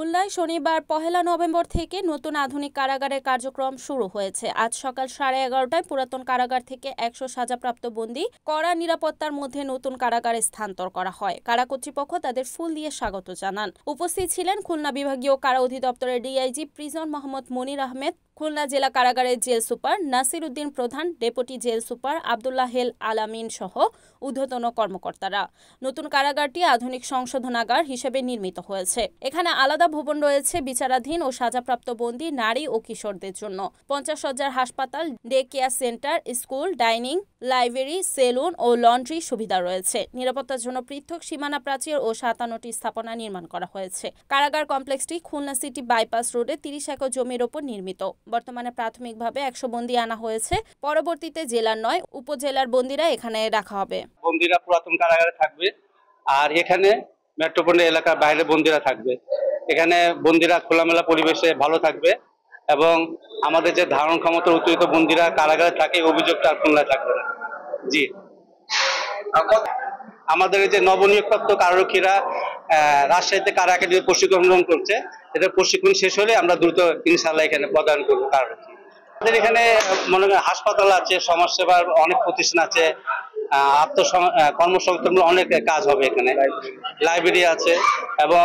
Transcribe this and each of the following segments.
খুলনায় শনিবার ১ নভেম্বর থেকে নতুন আধুনিক কারাগারের কার্যক্রম শুরু হয়েছে। আজ সকাল 11:30টায় পুরাতন কারাগার থেকে ১০০ সাজাপ্রাপ্ত বন্দী কড়া নিরাপত্তার মধ্যে নতুন কারাগারে স্থানান্তর করা হয়। কারা কর্তৃপক্ষ তাদের ফুল দিয়ে স্বাগত জানান। উপস্থিত ছিলেন খুলনা বিভাগীয় কারা অধিদপ্তরের ডিআইজি প্রিজন মোহাম্মদ মনির আহমেদ, খুলনা জেলা কারাগারের জেল সুপার নাসির উদ্দিন প্রধান, ডেপুটি জেল সুপার আব্দুল্লাহ হেল আলামিন সহ ঊর্ধ্বতন কর্মকর্তারা। নতুন কারাগারটি আধুনিক সংশোধনাগার হিসেবে নির্মিত হয়েছে। এখানে আলাদা ভবন রয়েছে বিচারাধীন ও সাজাপ্রাপ্ত বন্দী নারী ও কিশোরদের জন্য। 50 শয্যার হাসপাতাল, day care centre, school, dining, library, saloon ও লন্ড্রি সুবিধা রয়েছে। নিরাপত্তার জন্য পৃথক সীমানা প্রাচীর ও 57টি স্থাপনা নির্মাণ করা হয়েছে। কারাগার কমপ্লেক্সটি খুলনা সিটি বাইপাস রোডে 30 একর জমির ওপর নির্মিত। বর্তমানে প্রাথমিকভাবে 100 বন্দী আনা হয়েছে। পরবর্তীতে জেলার 9 উপজেলার বন্দীরা এখানে রাখা হবে। বন্দীরা পুরাতন কারাগারে থাকবে, আর এখানে মেট্রোপলিটন এলাকার বাইরে বন্দীরা থাকবে। এখানে বন্দীরা খোলামেলা পরিবেশে ভালো থাকবে এবং আমাদের যে ধারণ ক্ষমতা অতিরিক্ত বন্দীরা কারাগারে থাকে অভিযোগটা আর খুলনায় থাকবে না। জি, আমাদের এই যে নবনিয়োগপ্রাপ্ত কারারক্ষীরা রাজশাহীতে কারা একাডেমি প্রশিক্ষণ গ্রহণ করছে, এটা প্রশিক্ষণ শেষ হলে আমরা দ্রুত ইনশাআল্লাহ এখানে প্রদান করবো কারারক্ষী। আমাদের এখানে মনে করেন হাসপাতাল আছে, সমাজসেবার অনেক প্রতিষ্ঠান আছে, কর্মসংস্থানের অনেক কাজ হবে এখানে, লাইব্রেরি আছে এবং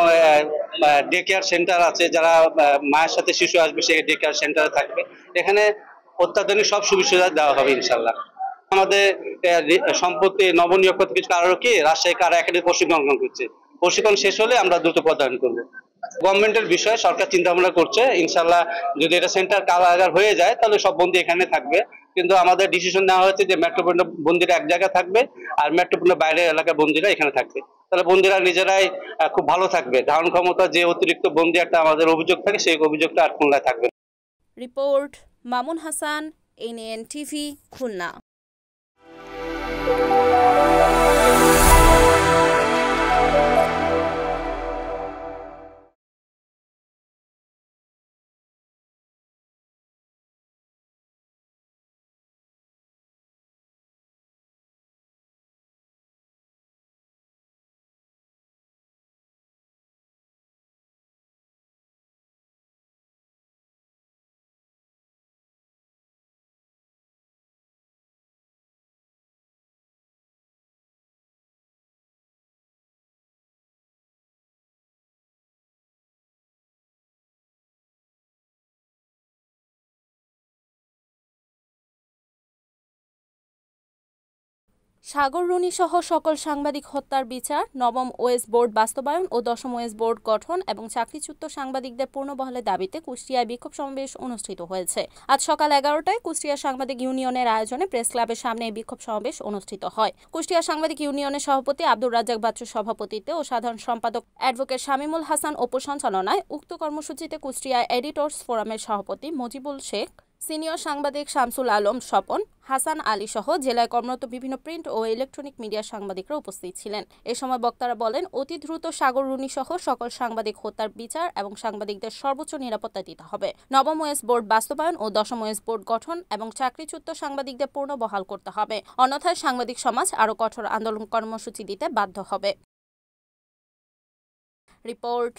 ডে কেয়ার সেন্টার আছে। যারা মায়ের সাথে শিশু আসবে সেই ডে কেয়ার সেন্টারে থাকবে। এখানে অত্যাধুনিক সব সুবিধা দেওয়া হবে ইনশাল্লাহ। আমাদের সম্প্রতি নবনিয়োগপ্রাপ্ত কিছু কারারক্ষী রাজশাহী কারা একাডেমি প্রশিক্ষণ গ্রহণ করছে। প্রশিক্ষণ শেষ হলে আমরা দ্রুত প্রদান করবো। গভর্নমেন্টের বিষয়ে সরকার চিন্তা ভাবনা করছে, ইনশাল্লাহ যদি এটা সেন্টার কারাগার হয়ে যায় তাহলে সব বন্দী এখানে থাকবে। কিন্তু আমাদের ডিসিশন নেওয়া হয়েছে যে মেট্রোপলিটন বন্দীরা এক জায়গায় থাকবে আর মেট্রোপলিটন বাইরের এলাকার বন্দীরা এখানে থাকবে। তাহলে বন্দীরা নিজেরাই খুব ভালো থাকবে। ধারণ ক্ষমতা যে অতিরিক্ত বন্দী একটা আমাদের অভিযোগ থাকে, সেই অভিযোগটা আর খুলনায় থাকবে। Report Mamun Hasan, NN TV, Khulna. Sagar Runi সহ সকল সাংবাদিক হত্যার বিচার, নবম ওয়েস বোর্ড বাস্তবায়ন ও 10ম ওয়েস বোর্ড গঠন এবং চাকরিচ্যুত সাংবাদিকদের পূর্ণবহালের দাবিতে কুষ্টিয়ায় বিক্ষোভ সমাবেশ অনুষ্ঠিত হয়েছে। আজ সকাল 11টায় কুষ্টিয়া সাংবাদিক ইউনিয়নের আয়োজনে প্রেস ক্লাবের সামনে এই বিক্ষোভ সমাবেশ অনুষ্ঠিত হয়। কুষ্টিয়া সাংবাদিক ইউনিয়নের সভাপতি আব্দুর রাজ্জাক বাচ্চুর সভাপতিত্বে ও সাধারণ সম্পাদক অ্যাডভোকেট শামীমুল হাসান অপুর সঞ্চালনায় উক্ত কর্মসূচিতে কুষ্টিয়া এডিটর্স ফোরামের সভাপতি মজিবুল শেখ, সিনিয়র সাংবাদিক শামসুল আলম স্বপন, হাসান আলী সহ জেলায় কর্মরত বিভিন্ন প্রিন্ট ও ইলেকট্রনিক মিডিয়ার সাংবাদিকরা উপস্থিত ছিলেন। এ সময় বক্তারা বলেন, অতি দ্রুত সাগররুনি সহ সকল সাংবাদিক হত্যার বিচার এবং সাংবাদিকদের সর্বোচ্চ নিরাপত্তা দিতে হবে। নবম ওয়েস বোর্ড বাস্তবায়ন ও 10ম ওয়েস বোর্ড গঠন এবং চাকরিচ্যুত সাংবাদিকদের পূর্ণ বহাল করতে হবে। অন্যথায় সাংবাদিক সমাজ আরও কঠোর আন্দোলন কর্মসূচি দিতে বাধ্য হবে। রিপোর্ট